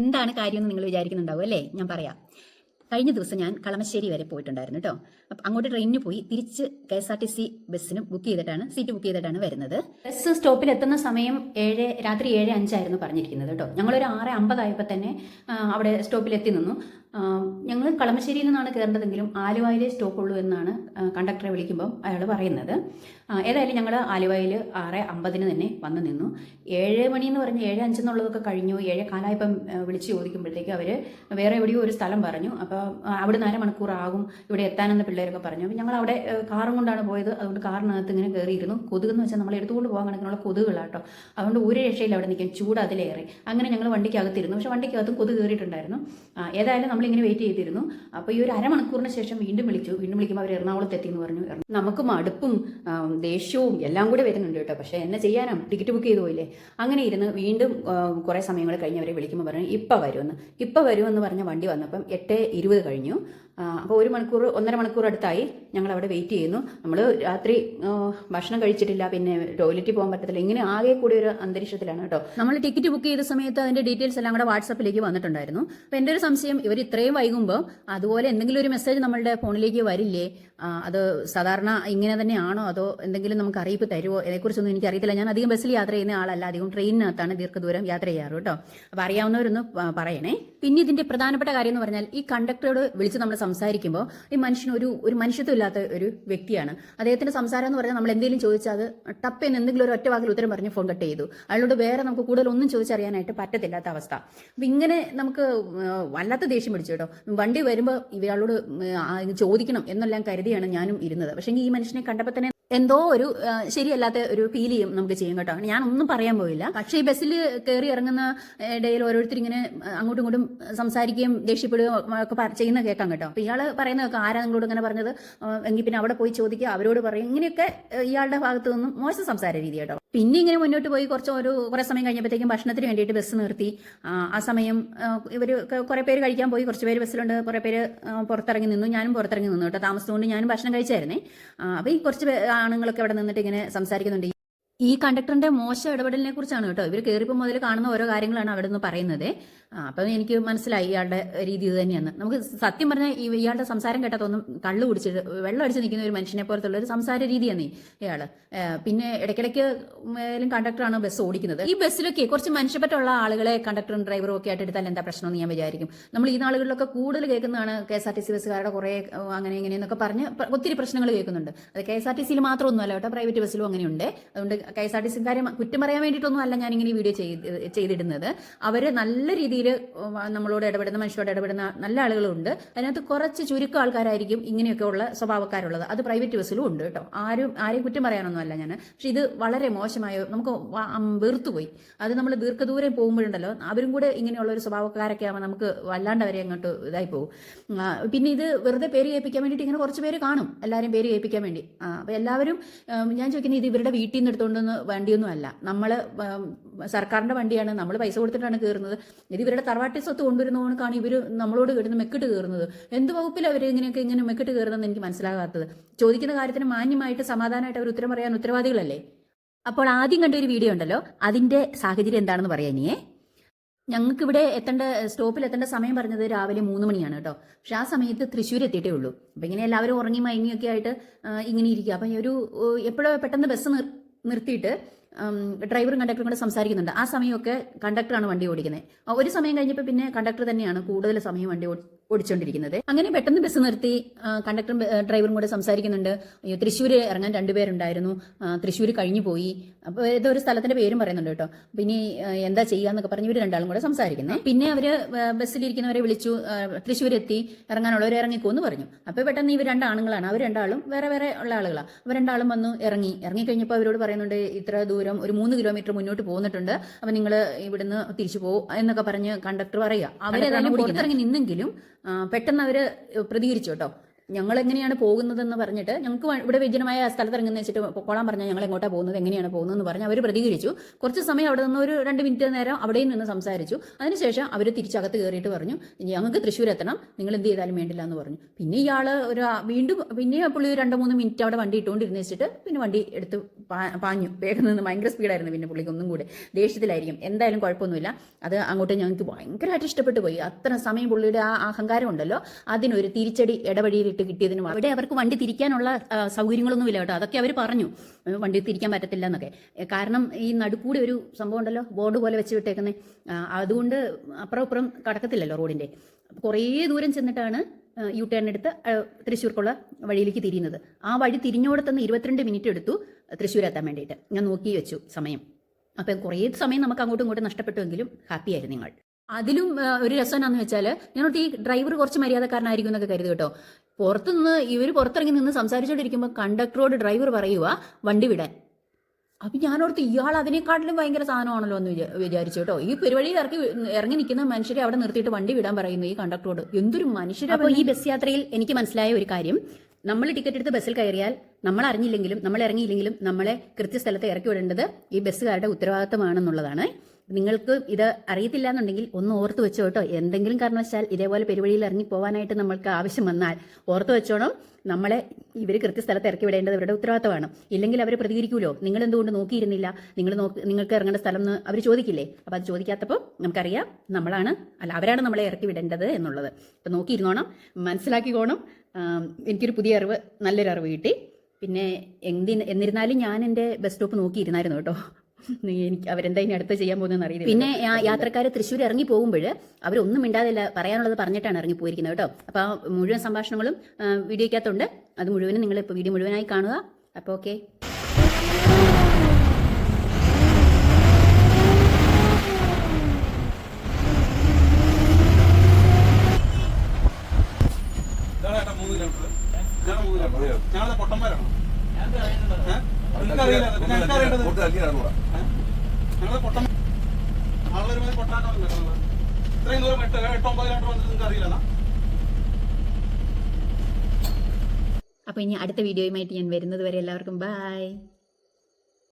എന്താണ് കാര്യമെന്ന് നിങ്ങൾ വിചാരിക്കുന്നുണ്ടാവും അല്ലേ? ഞാൻ പറയാം. കഴിഞ്ഞ ദിവസം ഞാൻ കളമശ്ശേരി വരെ പോയിട്ടുണ്ടായിരുന്നു കേട്ടോ. അപ്പം അങ്ങോട്ട് ട്രെയിനിന് പോയി തിരിച്ച് KSRTC ബസ്സിന് സീറ്റ് ബുക്ക് ചെയ്തിട്ടാണ് വരുന്നത്. ബസ് സ്റ്റോപ്പിൽ എത്തുന്ന സമയം രാത്രി 7:05 പറഞ്ഞിരിക്കുന്നത് കേട്ടോ. ഞങ്ങളൊരു 6:50 ആയപ്പോൾ തന്നെ അവിടെ സ്റ്റോപ്പിൽ എത്തി നിന്നു. ഞങ്ങൾ കളമശ്ശേരിയിൽ നിന്നാണ് കയറേണ്ടതെങ്കിലും ആലുവയിലെ സ്റ്റോപ്പുള്ളൂ എന്നാണ് കണ്ടക്ടറെ വിളിക്കുമ്പം അയാൾ പറയുന്നത്. ഏതായാലും ഞങ്ങൾ ആലുവയിൽ 6:50 തന്നെ വന്ന് നിന്നു. 7 മണി എന്ന് പറഞ്ഞ് 7:05 എന്നുള്ളതൊക്കെ കഴിഞ്ഞു. 7:15 വിളിച്ച് ചോദിക്കുമ്പോഴത്തേക്ക് അവർ വേറെ എവിടെയോ ഒരു സ്ഥലം പറഞ്ഞു. അപ്പോൾ അവിടെ നിന്ന് അരമണിക്കൂറാകും ഇവിടെ എത്താനെന്ന് പിള്ളേരൊക്കെ പറഞ്ഞു. അപ്പോൾ ഞങ്ങൾ അവിടെ കാറും കൊണ്ടാണ് പോയത്. അതുകൊണ്ട് കാറിനകത്ത് ഇങ്ങനെ കയറിയിരുന്നു. കൊതുകെന്ന് വെച്ചാൽ നമ്മൾ എടുത്തുകൊണ്ട് പോകാൻ കണക്കിനുള്ള കൊതുകുകളാട്ടോ. അതുകൊണ്ട് ഒരു രക്ഷയിൽ അവിടെ നിൽക്കാൻ, ചൂട് അതിലേറെ. അങ്ങനെ ഞങ്ങൾ വണ്ടിക്കകത്തിരുന്നു. പക്ഷേ വണ്ടിക്കകത്തും കൊതുക് കയറിയിട്ടുണ്ടായിരുന്നു. ഏതായാലും നമ്മളിങ്ങനെ വെയിറ്റ് ചെയ്തിരുന്നു. അപ്പോൾ ഈ ഒരു അരമണിക്കൂറിന് ശേഷം വീണ്ടും വിളിക്കുമ്പോൾ അവർ എറണാകുളത്ത് എത്തിയെന്ന് പറഞ്ഞു. നമുക്ക് മടുപ്പും ദേഷ്യവും എല്ലാം കൂടെ വരുന്നുണ്ട് കേട്ടോ. പക്ഷേ എന്നെ ചെയ്യാനാണ്, ടിക്കറ്റ് ബുക്ക് ചെയ്ത് പോയില്ലേ. അങ്ങനെ ഇരുന്ന് വീണ്ടും കുറേ സമയങ്ങൾ കഴിഞ്ഞ് അവരെ വിളിക്കുമ്പോൾ പറഞ്ഞു ഇപ്പം വരുമെന്ന് പറഞ്ഞ വണ്ടി വന്നപ്പം 8:20 കഴിഞ്ഞു. അപ്പോൾ 1.5 മണിക്കൂർ അടുത്തായി ഞങ്ങൾ അവിടെ വെയിറ്റ് ചെയ്യുന്നു. നമ്മൾ രാത്രി ഭക്ഷണം കഴിച്ചിട്ടില്ല, പിന്നെ ടോയ്ലറ്റിൽ പോകാൻ പറ്റത്തില്ല. ഇങ്ങനെ ആകെ കൂടി ഒരു അന്തരീക്ഷത്തിലാണ് കേട്ടോ. നമ്മൾ ടിക്കറ്റ് ബുക്ക് ചെയ്ത സമയത്ത് അതിന്റെ ഡീറ്റെയിൽസ് എല്ലാം കൂടെ വാട്സാപ്പിലേക്ക് വന്നിട്ടുണ്ടായിരുന്നു. അപ്പോൾ എൻ്റെ ഒരു സംശയം, ഇവർ ഇത്രയും വൈകുമ്പോൾ അതുപോലെ എന്തെങ്കിലും ഒരു മെസ്സേജ് നമ്മളുടെ ഫോണിലേക്ക് വരില്ലേ? അത് സാധാരണ ഇങ്ങനെ തന്നെയാണോ, അതോ എന്തെങ്കിലും നമുക്ക് അറിയിപ്പ് തരുമോ? ഇതിനെക്കുറിച്ചൊന്നും എനിക്കറിയത്തില്ല. ഞാൻ അധികം ബസ്സിൽ യാത്ര ചെയ്യുന്ന ആളല്ല, അധികം ട്രെയിനിനകത്താണ് ദീർഘദൂരം യാത്ര ചെയ്യാറ് കേട്ടോ. അപ്പോൾ അറിയാവുന്നവരൊന്ന് പറയണേ. പിന്നെ ഇതിന്റെ പ്രധാനപ്പെട്ട കാര്യം എന്ന് പറഞ്ഞാൽ, ഈ കണ്ടക്ടറോട് വിളിച്ച് നമ്മൾ സംസാരിക്കുമ്പോൾ ഈ മനുഷ്യൻ ഒരു മനുഷ്യത്വം ഇല്ലാത്ത ഒരു വ്യക്തിയാണ്. അദ്ദേഹത്തിന്റെ സംസാരം എന്ന് പറഞ്ഞാൽ നമ്മൾ എന്തെങ്കിലും ചോദിച്ചാൽ അത് ടപ്പെന്ന് എന്തെങ്കിലും ഒരു ഒറ്റ വാക്കിൽ ഉത്തരം പറഞ്ഞ് ഫോൺ കട്ട് ചെയ്തു. അയാളോട് വേറെ നമുക്ക് കൂടുതൽ ഒന്നും ചോദിച്ചറിയാനായിട്ട് പറ്റത്തില്ലാത്ത അവസ്ഥ. അപ്പം ഇങ്ങനെ നമുക്ക് വല്ലാത്ത ദേഷ്യം പിടിച്ചു കേട്ടോ. വണ്ടി വരുമ്പോൾ ഇയാളോട് ചോദിക്കണം എന്നെല്ലാം കരുതിയാണ് ഞാനും ഇരുന്നത്. പക്ഷേ ഈ മനുഷ്യനെ കണ്ടപ്പോൾ തന്നെ എന്തോ ഒരു ശരിയല്ലാത്ത ഒരു ഫീൽ ചെയ്യും നമുക്ക് ചെയ്യും കേട്ടോ. ഞാനൊന്നും പറയാൻ പോയില്ല. പക്ഷേ ഈ ബസ്സിൽ കയറി ഇറങ്ങുന്ന ഇടയിൽ ഓരോരുത്തർ ഇങ്ങനെ അങ്ങോട്ടും ഇങ്ങോട്ടും സംസാരിക്കുകയും ദേഷ്യപ്പെടുകയും ഒക്കെ ചെയ്യുന്ന കേൾക്കാം കേട്ടോ. അപ്പോൾ ഇയാൾ പറയുന്നതൊക്കെ ആരാ നിങ്ങളോട് ഇങ്ങനെ പറഞ്ഞത്, എങ്കിൽ പിന്നെ അവിടെ പോയി ചോദിക്കുക, അവരോട് പറയും. ഇങ്ങനെയൊക്കെ ഇയാളുടെ ഭാഗത്തു നിന്നും മോശം സംസാര രീതി കേട്ടോ. പിന്നെ ഇങ്ങനെ മുന്നോട്ട് പോയി കുറേ സമയം കഴിഞ്ഞപ്പോഴത്തേക്കും ഭക്ഷണത്തിന് വേണ്ടിയിട്ട് ബസ് നിർത്തി. ആ സമയം ഇവർ കുറേ പേര് കഴിക്കാൻ പോയി, കുറച്ച് പേര് ബസ്സിലുണ്ട്, കുറേ പേര് പുറത്തിറങ്ങി നിന്നു. ഞാനും പുറത്തിറങ്ങി നിന്നു കേട്ടോ. താമസിച്ചുകൊണ്ട് ഞാനും ഭക്ഷണം കഴിച്ചായിരുന്നേ. അപ്പോൾ ഈ കുറച്ച് ആണുങ്ങളൊക്കെ അവിടെ നിന്നിട്ട് ഇങ്ങനെ സംസാരിക്കുന്നുണ്ട്. ഈ കണ്ടക്ടറിന്റെ മോശം ഇടപെടലിനെ കുറിച്ചാണ് കേട്ടോ. ഇവർ കയറിപ്പോൾ മുതൽ കാണുന്ന ഓരോ കാര്യങ്ങളാണ് അവിടെ നിന്ന് പറയുന്നത്. അപ്പം എനിക്ക് മനസ്സിലായി ഇയാളുടെ രീതി ഇത് തന്നെയാണ്. നമുക്ക് സത്യം പറഞ്ഞാൽ ഇയാളുടെ സംസാരം കേട്ടതൊന്നും കള്ളു കുടിച്ചിട്ട് വെള്ളം അടിച്ച് നിൽക്കുന്ന ഒരു മനുഷ്യനെ പോലത്തുള്ള ഒരു സംസാര രീതിയാണ് ഇയാൾ. പിന്നെ ഇടയ്ക്കിടയ്ക്ക് കണ്ടക്ടറാണ് ബസ് ഓടിക്കുന്നത്. ഈ ബസ്സിലൊക്കെ കുറച്ച് മനുഷ്യപ്പറ്റുള്ള ആളുകളെ കണ്ടക്ടറും ഡ്രൈവറും ഒക്കെ ആയിട്ട് എടുത്താൽ എന്താ പ്രശ്നമെന്ന് ഞാൻ വിചാരിക്കും. നമ്മൾ ഈ നാളുകളിലൊക്കെ കൂടുതൽ കേൾക്കുന്നതാണ് KSRTC ബസ്സുകാരുടെ കുറേ അങ്ങനെ ഇങ്ങനെയെന്നൊക്കെ പറഞ്ഞ് ഒത്തിരി പ്രശ്നങ്ങൾ കേൾക്കുന്നുണ്ട്. അത് KSRTCയിൽ മാത്രമൊന്നുമല്ല കേട്ടോ, പ്രൈവറ്റ് ബസ്സിലും അങ്ങനെയുണ്ട്. അതുകൊണ്ട് KSRTCക്കാരെ കുറ്റം പറയാൻ വേണ്ടിയിട്ടൊന്നും അല്ല ഞാനിങ്ങനെ വീഡിയോ ചെയ്തിടുന്നത്. അവർ നല്ല രീതിയിൽ നമ്മളോട് ഇടപെടുന്ന, മനുഷ്യരോട് ഇടപെടുന്ന നല്ല ആളുകളുണ്ട്. അതിനകത്ത് കുറച്ച് ചുരുക്കം ആൾക്കാരായിരിക്കും ഇങ്ങനെയൊക്കെ ഉള്ള സ്വഭാവക്കാരുള്ളത്. അത് പ്രൈവറ്റ് ബസ്സിലും ഉണ്ട് കേട്ടോ. ആരെയും കുറ്റം പറയാനൊന്നും അല്ല ഞാൻ. പക്ഷെ ഇത് വളരെ മോശമായ, നമുക്ക് വെറുത്തുപോയി. അത് നമ്മൾ ദീർഘദൂരം പോകുമ്പോഴുണ്ടല്ലോ, അവരും കൂടെ ഇങ്ങനെയുള്ള ഒരു സ്വഭാവക്കാരൊക്കെ ആകുമ്പോൾ നമുക്ക് വല്ലാണ്ട് അവരെ അങ്ങോട്ട് ഇതായി പോകും. പിന്നെ ഇത് വെറുതെ പേര് കേൾപ്പിക്കാൻ വേണ്ടിയിട്ട് ഇങ്ങനെ കുറച്ച് പേര് കാണും, എല്ലാവരും പേര് കേൾപ്പിക്കാൻ വേണ്ടി. അപ്പോൾ എല്ലാവരും ഞാൻ ചോദിക്കുന്നത്, ഇത് ഇവരുടെ വീട്ടിൽ നിന്ന് എടുത്തുകൊണ്ടൊന്ന് വണ്ടിയൊന്നും അല്ല, നമ്മൾ സർക്കാരിൻ്റെ വണ്ടിയാണ്, നമ്മൾ പൈസ കൊടുത്തിട്ടാണ് കയറുന്നത്. ഇത് ഇവരുടെ തറവാട്ടി സ്വത്ത് കൊണ്ടുവരുന്നതുകൊണ്ടാണ് ഇവർ നമ്മളോട് കിടന്ന് മെക്കിട്ട് കയറുന്നത്. എന്ത് വകുപ്പിൽ അവർ ഇങ്ങനെ മെക്കിട്ട് കയറുന്നതെന്ന് എനിക്ക് മനസ്സിലാകാത്തത്. ചോദിക്കുന്ന കാര്യത്തിന് മാന്യമായിട്ട് സമാധാനമായിട്ട് അവർ ഉത്തരം പറയാൻ ഉത്തരവാദികളല്ലേ? അപ്പോൾ ആദ്യം കണ്ട ഒരു വീഡിയോ ഉണ്ടല്ലോ, അതിന്റെ സാഹചര്യം എന്താണെന്ന് പറയാം ഇനിയേ. ഞങ്ങൾക്കിവിടെ സ്റ്റോപ്പിൽ എത്തേണ്ട സമയം പറഞ്ഞത് രാവിലെ 3 മണിയാണ് കേട്ടോ. പക്ഷെ ആ സമയത്ത് തൃശ്ശൂർ എത്തിയിട്ടേ ഉള്ളൂ. അപ്പം ഇങ്ങനെ എല്ലാവരും ഉറങ്ങി മയങ്ങിയൊക്കെ ആയിട്ട് ഇങ്ങനെ ഇരിക്കുക. അപ്പം എപ്പോഴോ പെട്ടെന്ന് ബസ് നിർത്തിയിട്ട് ഡ്രൈവറും കണ്ടക്ടറും കൂടെ സംസാരിക്കുന്നുണ്ട്. ആ സമയമൊക്കെ കണ്ടക്ടറാണ് വണ്ടി ഓടിക്കുന്നത്. ഒരു സമയം കഴിഞ്ഞപ്പോൾ പിന്നെ കണ്ടക്ടർ തന്നെയാണ് കൂടുതൽ സമയം വണ്ടി ഓടിച്ചുകൊണ്ടിരിക്കുന്നത്. അങ്ങനെ പെട്ടെന്ന് ബസ് നിർത്തി കണ്ടക്ടറും ഡ്രൈവറും കൂടെ സംസാരിക്കുന്നുണ്ട്. തൃശ്ശൂർ ഇറങ്ങാൻ 2 പേരുണ്ടായിരുന്നു, തൃശ്ശൂർ കഴിഞ്ഞു പോയി. അപ്പോൾ ഏതോ ഒരു സ്ഥലത്തിന്റെ പേരും പറയുന്നുണ്ട് കേട്ടോ. പിന്നെ എന്താ ചെയ്യാന്നൊക്കെ പറഞ്ഞ് ഇവർ രണ്ടാളും കൂടെ സംസാരിക്കുന്നത്. പിന്നെ അവര് ബസ്സിലിരിക്കുന്നവരെ വിളിച്ചു, തൃശ്ശൂർ എത്തി, ഇറങ്ങാനുള്ളവർ ഇറങ്ങിക്കോന്ന് പറഞ്ഞു. അപ്പോൾ പെട്ടെന്ന് ഇവർ 2 ആണുങ്ങളാണ്, അവർ രണ്ടാളും വേറെ വേറെ ഉള്ള ആളുകളാണ്. അവർ രണ്ടാളും വന്നു ഇറങ്ങിക്കഴിഞ്ഞപ്പോൾ അവരോട് പറയുന്നുണ്ട്, ഇത്ര ദൂരം ഒരു 3 കിലോമീറ്റർ മുന്നോട്ട് പോകുന്നിട്ടുണ്ട്, അപ്പം നിങ്ങൾ ഇവിടുന്ന് തിരിച്ചു പോകും എന്നൊക്കെ പറഞ്ഞ് കണ്ടക്ടർ പറയുക. അവരേതായാലും പുറത്തിറങ്ങി നിന്നെങ്കിലും പെട്ടെന്ന് അവർ പ്രതികരിച്ചു കേട്ടോ. ഞങ്ങൾ എങ്ങനെയാണ് പോകുന്നതെന്ന് പറഞ്ഞിട്ട് ഞങ്ങൾക്ക് ഇവിടെ വിജനമായ സ്ഥലത്ത് ഇറങ്ങുന്ന വെച്ചിട്ട് പൊക്കോളാൻ പറഞ്ഞാൽ ഞങ്ങൾ എങ്ങോട്ടാണ് പോകുന്നത്, എങ്ങനെയാണ് പോകുന്നതെന്ന് പറഞ്ഞ് അവർ പ്രതികരിച്ചു. കുറച്ച് സമയം അവിടെ നിന്ന് ഒരു 2 മിനിറ്റ് നേരം അവിടെയും നിന്ന് സംസാരിച്ചു. അതിനുശേഷം അവർ തിരിച്ചകത്ത് കയറിയിട്ട് പറഞ്ഞു ഞങ്ങൾക്ക് തൃശ്ശൂർ എത്തണം, നിങ്ങൾ എന്ത് ചെയ്താലും വേണ്ടില്ല എന്ന് പറഞ്ഞു. പിന്നെ ഇയാൾ വീണ്ടും പുള്ളി 2-3 മിനിറ്റ് അവിടെ വണ്ടി ഇട്ടുകൊണ്ടിരുന്ന് വെച്ചിട്ട് പിന്നെ വണ്ടി എടുത്ത് പാഞ്ഞു. വേഗം നിന്ന് ഭയങ്കര സ്പീഡായിരുന്നു. പിന്നെ പുള്ളിക്ക് ഒന്നും കൂടെ ദേഷ്യത്തിലായിരിക്കും. എന്തായാലും കുഴപ്പമൊന്നുമില്ല. അത് അങ്ങോട്ട് ഞങ്ങൾക്ക് ഭയങ്കരമായിട്ട് ഇഷ്ടപ്പെട്ടു പോയി. അത്ര സമയം പുള്ളിയുടെ ആ അഹങ്കാരം ഉണ്ടല്ലോ അതിനൊരു തിരിച്ചടി ഇടവഴിയിലിട്ട് കിട്ടിയതിനും അവിടെ അവർക്ക് വണ്ടി തിരിക്കാനുള്ള സൗകര്യങ്ങളൊന്നുമില്ല കേട്ടോ. അതൊക്കെ അവർ പറഞ്ഞു വണ്ടി തിരിക്കാൻ പറ്റത്തില്ല എന്നൊക്കെ. കാരണം ഈ നടുക്കൂടെ ഒരു സംഭവം ഉണ്ടല്ലോ, ബോർഡ് പോലെ വെച്ച് വിട്ടേക്കുന്നത്, അതുകൊണ്ട് അപ്പുറം ഇപ്പുറം കടക്കത്തില്ലല്ലോ റോഡിൻ്റെ. കുറേ ദൂരം ചെന്നിട്ടാണ് യു ടേൺ എടുത്ത് തൃശ്ശൂർക്കുള്ള വഴിയിലേക്ക് തിരിയുന്നത്. ആ വഴി തിരിഞ്ഞോടത്തുനിന്ന് 22 മിനിറ്റ് എടുത്തു തൃശ്ശൂർ എത്താൻ വേണ്ടിയിട്ട്. ഞാൻ നോക്കി വെച്ചു സമയം. അപ്പം കുറേ സമയം നമുക്ക് അങ്ങോട്ടും ഇങ്ങോട്ടും നഷ്ടപ്പെട്ടുവെങ്കിലും ഹാപ്പിയായിരുന്നു നിങ്ങൾ. അതിലും ഒരു രസം എന്നാന്ന് വെച്ചാൽ ഞാനോട്ട് ഈ ഡ്രൈവർ കുറച്ച് മര്യാദക്കാരനായിരിക്കും എന്നൊക്കെ കരുതി കേട്ടോ. പുറത്തുനിന്ന് ഇവർ പുറത്തിറങ്ങി നിന്ന് സംസാരിച്ചുകൊണ്ടിരിക്കുമ്പോൾ കണ്ടക്ടറോട് ഡ്രൈവർ പറയുക വണ്ടി വിടാൻ. അപ്പം ഞാനോർത്ത് ഇയാൾ അതിനേക്കാട്ടിലും ഭയങ്കര സാധനമാണല്ലോ എന്ന് വിചാരിച്ചു കേട്ടോ. ഈ പെരുവഴിയിൽ ഇറങ്ങി നിൽക്കുന്ന മനുഷ്യരെ അവിടെ നിർത്തിയിട്ട് വണ്ടി വിടാൻ പറയുന്നു ഈ കണ്ടക്ടറോട്. എന്തൊരു മനുഷ്യരാ. അപ്പോൾ ഈ ബസ് യാത്രയിൽ എനിക്ക് മനസ്സിലായ ഒരു കാര്യം, നമ്മൾ ടിക്കറ്റ് എടുത്ത് ബസ്സിൽ കയറിയാൽ നമ്മൾ അറിഞ്ഞില്ലെങ്കിലും നമ്മൾ ഇറങ്ങിയില്ലെങ്കിലും നമ്മളെ കൃത്യസ്ഥലത്ത് ഇറക്കി വിടേണ്ടത് ഈ ബസ്സുകാരുടെ ഉത്തരവാദിത്തമാണെന്നുള്ളതാണ്. നിങ്ങൾക്ക് ഇത് അറിയത്തില്ല എന്നുണ്ടെങ്കിൽ ഒന്ന് ഓർത്ത് വെച്ചോ കേട്ടോ. എന്തെങ്കിലും കാരണവശാൽ ഇതേപോലെ പെരുവഴിയിൽ ഇറങ്ങി പോകാനായിട്ട് നമ്മൾക്ക് ആവശ്യം വന്നാൽ ഓർത്ത് വെച്ചോണം, നമ്മളെ ഇവർ കൃത്യസ്ഥലത്ത് ഇറക്കി വിടേണ്ടത് ഇവരുടെ ഉത്തരവാദിത്തമാണ്. ഇല്ലെങ്കിൽ അവർ പ്രതികരിക്കുമല്ലോ, നിങ്ങൾ എന്തുകൊണ്ട് നോക്കിയിരുന്നില്ല, നിങ്ങൾക്ക് ഇറങ്ങേണ്ട സ്ഥലം എന്ന് അവർ ചോദിക്കില്ലേ. അപ്പം അത് ചോദിക്കാത്തപ്പോൾ നമുക്കറിയാം അവരാണ് നമ്മളെ ഇറക്കി വിടേണ്ടത് എന്നുള്ളത്. അപ്പം നോക്കിയിരുന്നോണം, മനസ്സിലാക്കിക്കോണം. എനിക്കൊരു പുതിയ അറിവ്, നല്ലൊരു അറിവ് കിട്ടി. പിന്നെ എന്നിരുന്നാലും ഞാൻ എൻ്റെ ബസ് സ്റ്റോപ്പ് നോക്കിയിരുന്നായിരുന്നു കേട്ടോ. എനിക്ക് അവരെന്താ ഇനി അടുത്ത് ചെയ്യാൻ പോകുന്നതെന്ന് അറിയില്ല. പിന്നെ യാത്രക്കാർ തൃശ്ശൂർ ഇറങ്ങി പോകുമ്പോൾ അവരൊന്നും മിണ്ടാതില്ല, പറയാനുള്ളത് പറഞ്ഞിട്ടാണ് ഇറങ്ങി പോയിരിക്കുന്നത് കേട്ടോ. അപ്പോൾ ആ മുഴുവൻ സംഭാഷണങ്ങളും വീഡിയോയ്ക്കകത്തുണ്ട്. അത് മുഴുവനും നിങ്ങൾ ഇപ്പോൾ വീഡിയോ മുഴുവനായി കാണുക. അപ്പോൾ ഓക്കെ. അപ്പോൾ ഇനി അടുത്ത വീഡിയോയുമായിട്ട് ഞാൻ വരുന്നത് വരെ എല്ലാവർക്കും ബൈ.